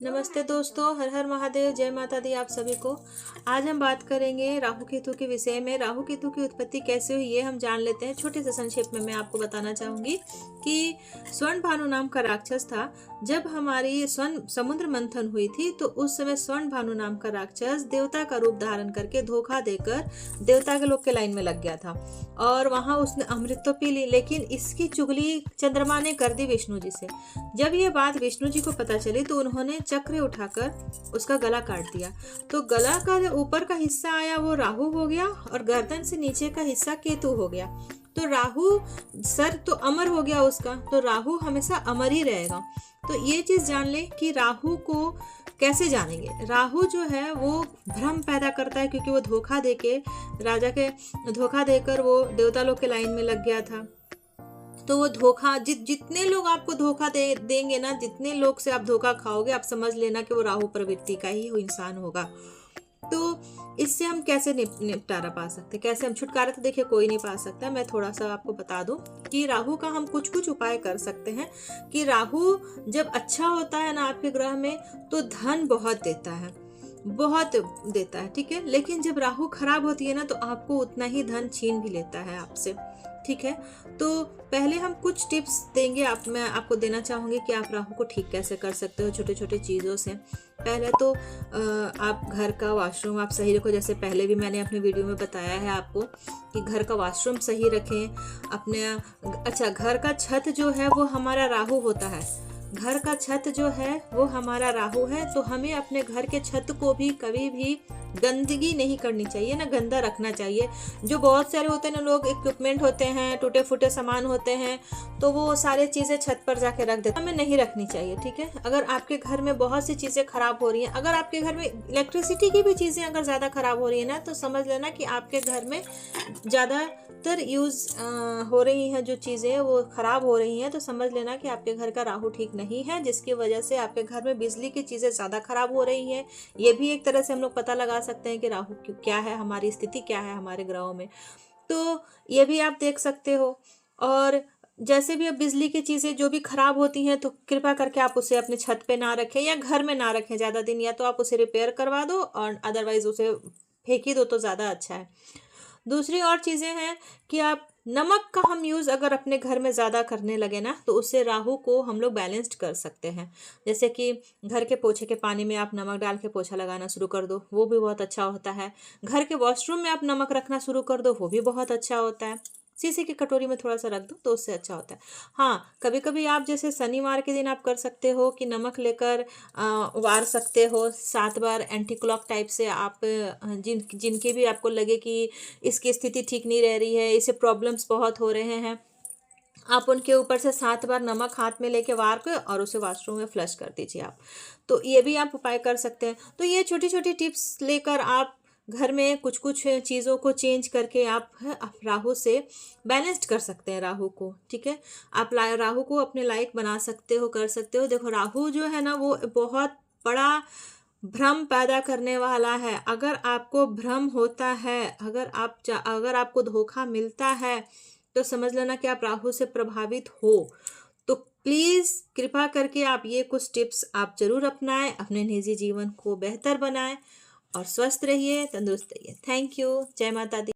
नमस्ते दोस्तों, हर हर महादेव, जय माता दी आप सभी को। आज हम बात करेंगे राहु केतु के विषय में। राहु केतु की उत्पत्ति कैसे हुई ये हम जान लेते हैं। छोटे से संक्षेप में मैं आपको बताना चाहूंगी कि स्वर्ण भानु नाम का राक्षस था। जब हमारी स्वर्ण समुद्र मंथन हुई थी तो उस समय स्वर्ण भानु नाम का राक्षस देवता का रूप धारण करके धोखा देकर देवता के लोग के लाइन में लग गया था और वहां उसने अमृत तो पी ली, लेकिन इसकी चुगली चंद्रमा ने कर दी विष्णु जी से। जब ये बात विष्णु जी को पता चली तो उन्होंने चक्र उठाकर उसका गला काट दिया। तो गला का जो ऊपर का हिस्सा आया वो राहु हो गया और गर्दन से नीचे का हिस्सा केतु हो गया। तो राहु सर तो अमर हो गया उसका, तो राहु हमेशा अमर ही रहेगा। तो ये चीज जान ले कि राहु को कैसे जानेंगे। राहु जो है वो भ्रम पैदा करता है, क्योंकि वो धोखा देके राजा के धोखा देकर वो देवता लोग के लाइन में लग गया था। तो वो धोखा जितने लोग आपको धोखा देंगे ना, जितने लोग से आप धोखा खाओगे, आप समझ लेना कि वो राहु प्रवृत्ति का ही इंसान होगा। तो इससे हम कैसे निपटारा पा सकते, कैसे हम छुटकारा? तो देखिए कोई नहीं पा सकता। मैं थोड़ा सा आपको बता दूं कि राहु का हम कुछ कुछ उपाय कर सकते हैं। कि राहु जब अच्छा होता है ना आपके ग्रह में तो धन बहुत देता है, बहुत देता है, ठीक है। लेकिन जब राहु खराब होती है ना तो आपको उतना ही धन छीन भी लेता है आपसे, ठीक है। तो पहले हम कुछ टिप्स देंगे, मैं आपको देना चाहूंगी कि आप राहु को ठीक कैसे कर सकते हो छोटे छोटे चीज़ों से। पहले तो आप घर का वॉशरूम आप सही रखो। जैसे पहले भी मैंने अपने वीडियो में बताया है आपको कि घर का वॉशरूम सही रखें अपने। अच्छा, घर का छत जो है वो हमारा राहु होता है। घर का छत जो है वो हमारा राहु है। तो हमें अपने घर के छत को भी कभी भी गंदगी नहीं करनी चाहिए, ना गंदा रखना चाहिए। जो बहुत सारे होते हैं ना लोग, इक्विपमेंट होते हैं, टूटे फूटे सामान होते हैं, तो वो सारे चीज़ें छत पर जाके रख देते हैं। हमें नहीं रखनी चाहिए, ठीक है। अगर आपके घर में बहुत सी चीज़ें खराब हो रही हैं, अगर आपके घर में इलेक्ट्रिसिटी की भी चीज़ें अगर ज़्यादा खराब हो रही है ना, तो समझ लेना कि आपके घर में ज़्यादातर यूज़ हो रही हैं जो चीज़ें वो खराब हो रही हैं। तो समझ लेना कि आपके घर का राहु ठीक नहीं है, जिसकी वजह से आपके घर में बिजली की चीज़ें ज़्यादा खराब हो रही हैं। ये भी एक तरह से हम लोग पता लगा सकते हैं कि राहु क्या है, हमारी स्थिति क्या है हमारे ग्रहों में। तो ये भी आप देख सकते हो। और जैसे भी अब बिजली की चीज़ें जो भी खराब होती हैं तो कृपया करके आप उसे अपने छत पे ना रखें या घर में ना रखें ज़्यादा दिन, या तो आप उसे रिपेयर करवा दो और अदरवाइज उसे फेंक ही दो तो ज़्यादा अच्छा है। दूसरी और चीज़ें हैं कि आप नमक का हम यूज़ अगर अपने घर में ज़्यादा करने लगे ना तो उससे राहु को हम लोग बैलेंस्ड कर सकते हैं। जैसे कि घर के पोछे के पानी में आप नमक डाल के पोछा लगाना शुरू कर दो, वो भी बहुत अच्छा होता है। घर के वॉशरूम में आप नमक रखना शुरू कर दो, वो भी बहुत अच्छा होता है। शीशे की कटोरी में थोड़ा सा रख दो तो उससे अच्छा होता है। हाँ, कभी कभी आप जैसे शनिवार के दिन आप कर सकते हो कि नमक लेकर वार सकते हो 7 बार एंटी क्लॉक टाइप से। आप जिनके भी आपको लगे कि इसकी स्थिति ठीक नहीं रह रही है, इसे प्रॉब्लम्स बहुत हो रहे हैं, आप उनके ऊपर से 7 बार नमक हाथ में लेके वार कर और उसे वॉशरूम में फ्लश कर दीजिए आप। तो ये भी आप उपाय कर सकते हैं। तो ये छोटी छोटी टिप्स लेकर आप घर में कुछ कुछ चीज़ों को चेंज करके आप राहु से बैलेंस्ड कर सकते हैं राहु को, ठीक है। आप राहु को अपने लायक बना सकते हो, कर सकते हो। देखो राहु जो है ना वो बहुत बड़ा भ्रम पैदा करने वाला है। अगर आपको भ्रम होता है, अगर आपको धोखा मिलता है तो समझ लेना कि आप राहु से प्रभावित हो। तो प्लीज़ कृपा करके आप ये कुछ टिप्स आप जरूर अपनाएं, अपने निजी जीवन को बेहतर बनाएं और स्वस्थ रहिए, तंदुरुस्त रहिए। Thank you. जय माता दी।